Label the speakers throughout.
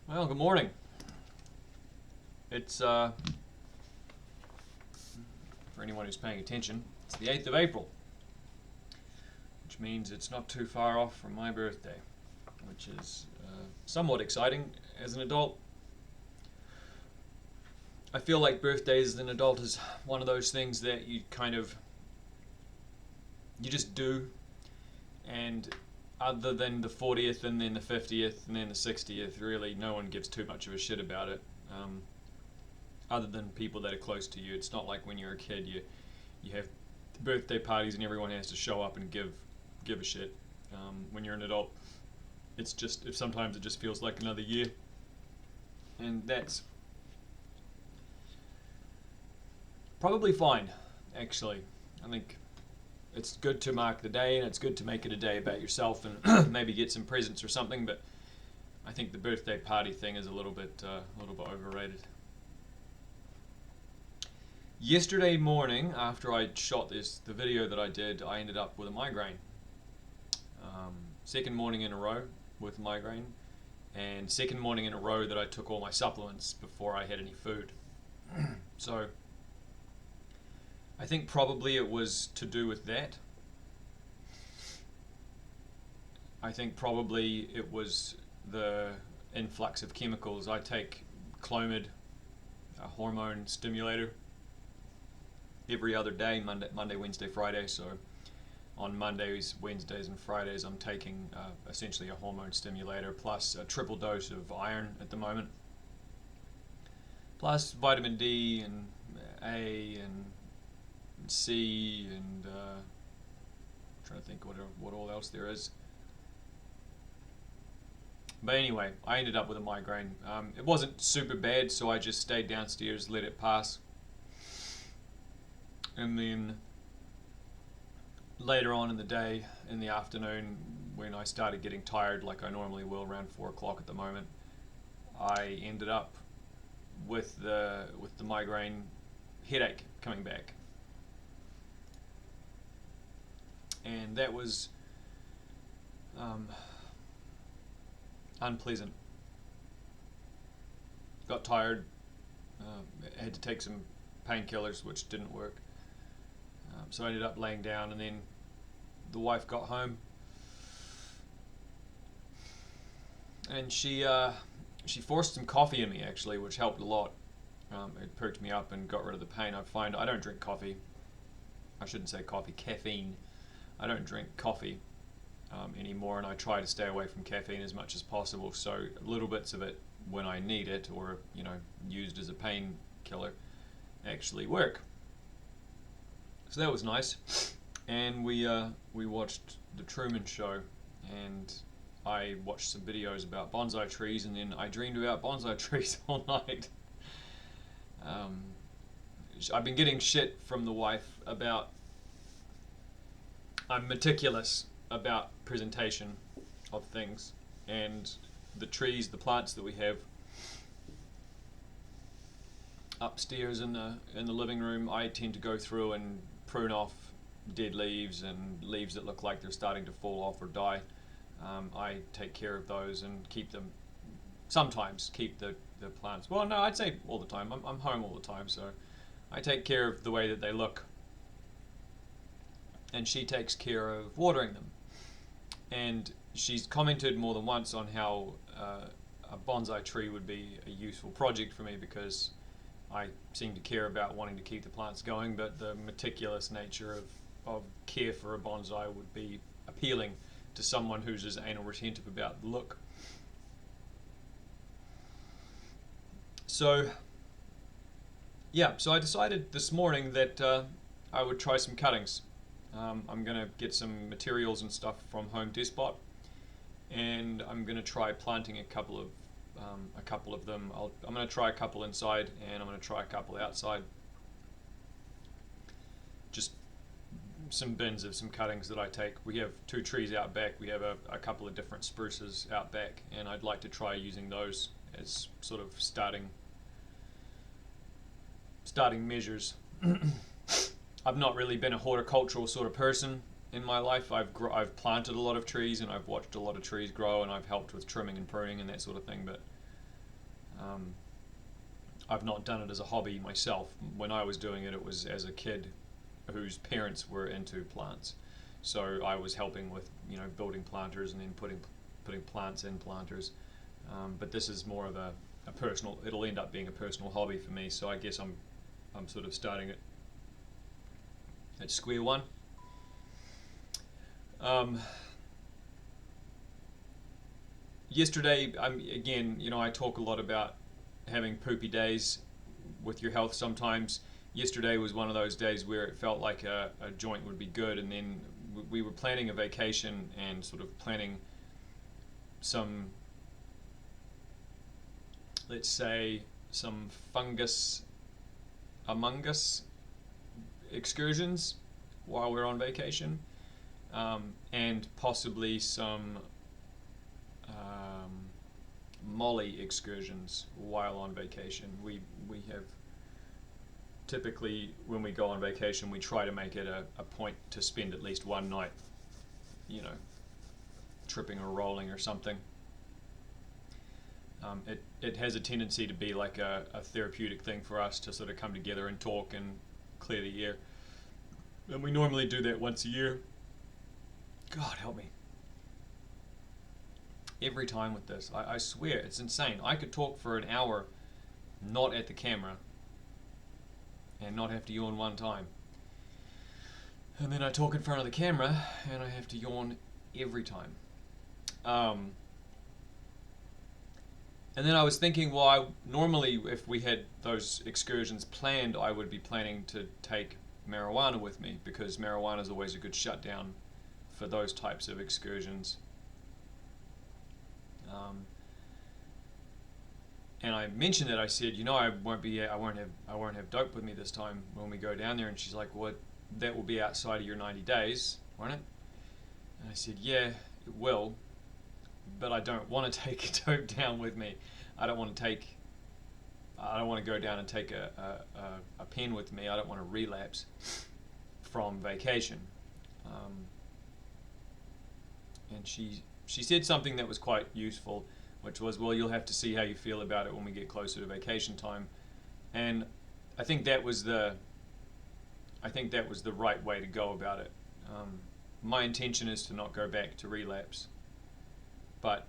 Speaker 1: Well, good morning. It's, for anyone who's paying attention, it's the 8th of April, which means it's not too far off from my birthday, which is somewhat exciting. As an adult, I feel like birthdays as an adult is one of those things that you just do, and other than the 40th and then the 50th and then the 60th, really no one gives too much of a shit about it. Other than people that are close to you. It's not like when you're a kid, you have birthday parties and everyone has to show up and give a shit. When you're an adult, sometimes it just feels like another year, and that's probably fine. Actually, I think it's good to mark the day, and it's good to make it a day about yourself, and maybe get some presents or something. But I think the birthday party thing is a little bit overrated. Yesterday morning, after I shot the video that I did, I ended up with a migraine. Second morning in a row with migraine, and second morning in a row that I took all my supplements before I had any food. So I think probably it was to do with that. I think probably it was the influx of chemicals. I take Clomid, a hormone stimulator, every other day, Monday, Wednesday, Friday. So on Mondays, Wednesdays, and Fridays, I'm taking essentially a hormone stimulator plus a triple dose of iron at the moment, plus vitamin D and A and C and I'm trying to think what all else there is. But anyway, I ended up with a migraine. It wasn't super bad, so I just stayed downstairs, let it pass. And then later on in the day, in the afternoon, when I started getting tired, like I normally will around 4 o'clock at the moment, I ended up with the migraine headache coming back. And that was unpleasant. Got tired, had to take some painkillers, which didn't work. So I ended up laying down, and then the wife got home, and she forced some coffee in me, actually, which helped a lot. It perked me up and got rid of the pain. I don't drink coffee. I shouldn't say coffee, caffeine. I don't drink coffee anymore, and I try to stay away from caffeine as much as possible. So little bits of it when I need it, or used as a painkiller, actually work. So that was nice. And we watched the Truman Show, and I watched some videos about bonsai trees, and then I dreamed about bonsai trees all night. I've been getting shit from the wife about I'm meticulous about presentation of things, and the plants that we have upstairs in the living room, I tend to go through and prune off dead leaves and leaves that look like they're starting to fall off or die. I take care of those and sometimes keep the plants. Well, no, I'd say all the time. I'm home all the time, so I take care of the way that they look. And she takes care of watering them. And she's commented more than once on how a bonsai tree would be a useful project for me, because I seem to care about wanting to keep the plants going, but the meticulous nature of care for a bonsai would be appealing to someone who's as anal retentive about the look. So I decided this morning that I would try some cuttings. I'm going to get some materials and stuff from Home Despot, and I'm going to try planting a couple of them. I'm going to try a couple inside, and I'm going to try a couple outside. Just some bins of some cuttings that I take. We have 2 trees out back. We have a couple of different spruces out back, and I'd like to try using those as sort of starting measures. I've not really been a horticultural sort of person in my life. I've planted a lot of trees, and I've watched a lot of trees grow, and I've helped with trimming and pruning and that sort of thing, but Um, I've not done it as a hobby myself. When I was doing it, it was as a kid whose parents were into plants. So I was helping with, building planters and then putting plants in planters. But this is more of a personal. It'll end up being a personal hobby for me. So I guess I'm sort of starting it at square one. Yesterday, again, I talk a lot about having poopy days with your health sometimes. Yesterday was one of those days where it felt like a joint would be good, and then we were planning a vacation and sort of planning some, let's say, some fungus among us excursions while we're on vacation, and possibly some Molly excursions while on vacation. We have typically, when we go on vacation, we try to make it a point to spend at least one night, tripping or rolling or something. It has a tendency to be like a therapeutic thing for us to sort of come together and talk and clear the air. And we normally do that once a year. God help me. Every time with this, I swear, it's insane. I could talk for an hour not at the camera and not have to yawn one time. And then I talk in front of the camera and I have to yawn every time. And then I was thinking, well, normally if we had those excursions planned, I would be planning to take marijuana with me, because marijuana is always a good shutdown for those types of excursions. And I mentioned it. I said, I won't have dope with me this time when we go down there. And she's like, "Well, that will be outside of your 90 days, won't it?" And I said, "Yeah, it will, but I don't want to take dope down with me. I don't want to go down and take a pen with me. I don't want to relapse from vacation." And she said something that was quite useful, which was, "Well, you'll have to see how you feel about it when we get closer to vacation time." And I think that was the right way to go about it. My intention is to not go back to relapse, but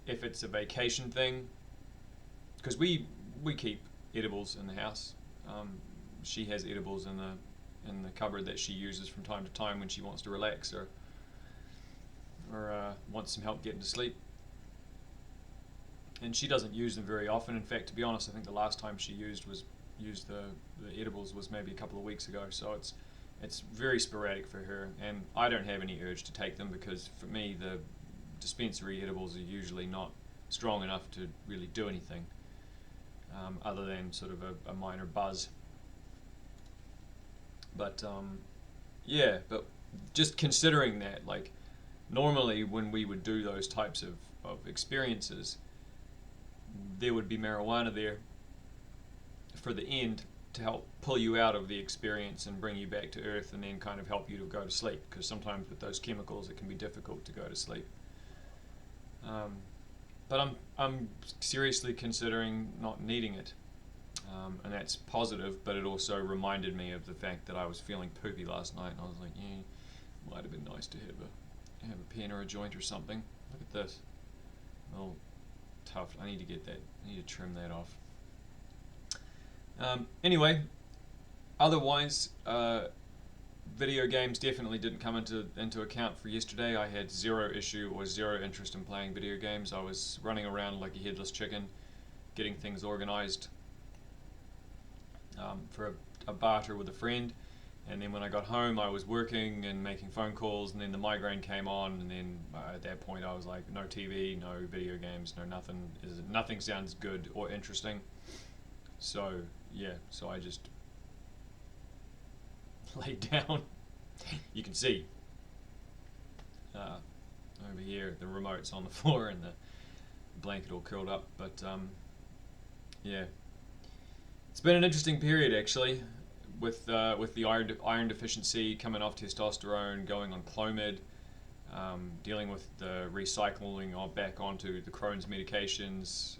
Speaker 1: if it's a vacation thing, because we keep edibles in the house. She has edibles in the cupboard that she uses from time to time when she wants to relax or wants some help getting to sleep. And she doesn't use them very often. In fact, to be honest, I think the last time she used the edibles was maybe a couple of weeks ago. So it's very sporadic for her, and I don't have any urge to take them, because for me the dispensary edibles are usually not strong enough to really do anything, other than sort of a minor buzz. But but just considering that, like, normally when we would do those types of experiences, there would be marijuana there for the end to help pull you out of the experience and bring you back to earth, and then kind of help you to go to sleep, because sometimes with those chemicals it can be difficult to go to sleep. But I'm seriously considering not needing it, and that's positive. But it also reminded me of the fact that I was feeling poopy last night, and I was like, yeah, might have been nice to have a pen or a joint or something. Look at this. Well, tough. I need to get that. I need to trim that off. Anyway, otherwise, video games definitely didn't come into account for yesterday. I had zero interest in playing video games. I was running around like a headless chicken, getting things organized for a barter with a friend. And then when I got home, I was working and making phone calls, and then the migraine came on, and then at that point I was like, no TV, no video games, no nothing. Nothing sounds good or interesting. So so I just laid down. You can see over here the remote's on the floor and the blanket all curled up. But it's been an interesting period actually, with the iron deficiency, coming off testosterone, going on Clomid, dealing with the recycling back onto the Crohn's medications,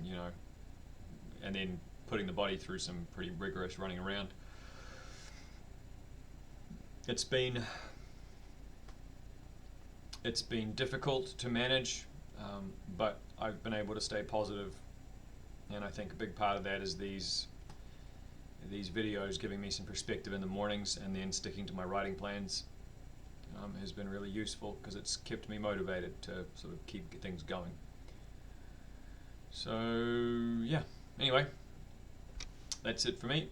Speaker 1: you know, and then putting the body through some pretty rigorous running around. It's been difficult to manage, but I've been able to stay positive, and I think a big part of that is these videos giving me some perspective in the mornings, and then sticking to my writing plans has been really useful because it's kept me motivated to sort of keep things going. So yeah, anyway, that's it for me.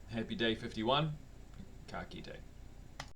Speaker 1: Happy day 51. Ka kite.